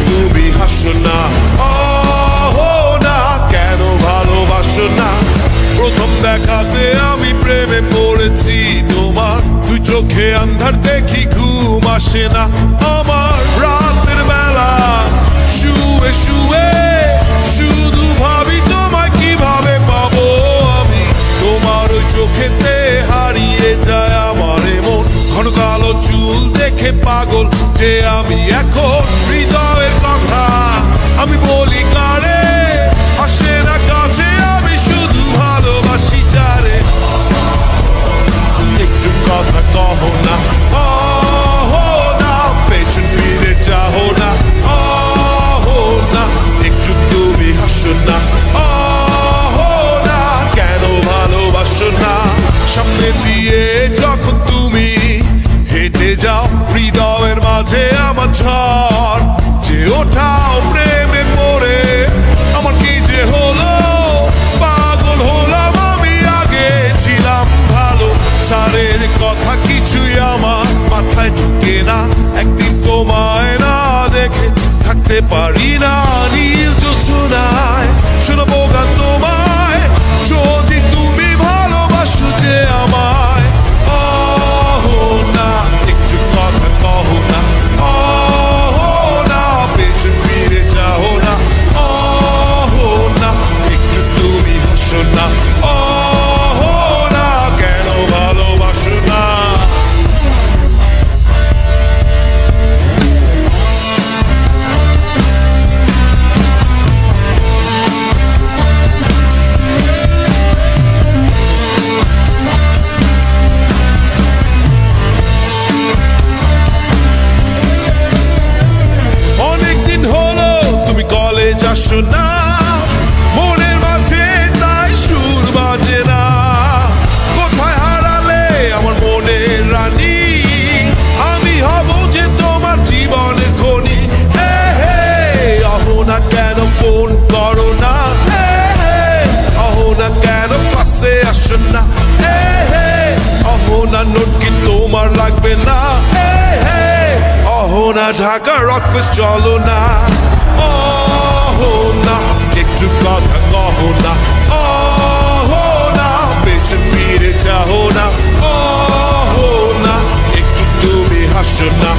তুমি হাসো না, না কেন ভালোবাসো না? প্রথম দেখাতে আমি প্রেমে পড়েছি তোমার, দুই চোখে আন্ধার দেখি ঘুম আসে না আমার। রাতের বেলা শুয়ে শুয়ে শুধু ভাবি তোমায় কিভাবে পাবো আমি। তোমার ওই চোখেতে হারিয়ে যায় আমার মন, ঘন কালো চুল দেখে পাগল যে আমি এখন। হৃদয়ের কথা আমি বলি কারে, আসে না কাছে, আমি শুধু ভালোবাসি যারে। একটু কথা কহো না, না পেছন ফিরে চাহো না, না একটু তুমি হাসো না, না কেন ভালোবাসো না? সামনে দিয়ে যখন তুমি হেঁটে যাও, হৃদয়ের মাঝে আমার ঝড় যে ওঠাও। প্রেমে পড়ে আমার কি যে হলো, পাগল হলাম আমি, আগে ছিলাম ভালো। সারের কথা কিছুই আমার মাথায় ঢুকে না, একদিন তোমায় না দেখে থাকতে পারি না। নীল জোছনায় শোনাবো গান তোমায়, যদি তুমি ভালোবাসো যে আমায়। না একটু কথা কহো না, না পেছন ফিরে যাও না, না একটু তুমি হাসো না, না কেন ভালোবাসো না? অনেকদিন হলো তুমি কলেজ আসো না, মনের মাঝে তাই সুর বাজে না। কোথায় হারালে আমার মনের রানী, আমি হব যে তোমার জীবনের খনি। অহো না কেন ফোন করো না, অহো না কেন ক্লাসে আসো না, অহো না নোট কি তোমার লাগবে না, অহো না ঢাকা রকফেস্ট চলো না। না একটু কথা কহো না, না পেছন ফিরে চাহো না, না একটু তুমি হাসো না।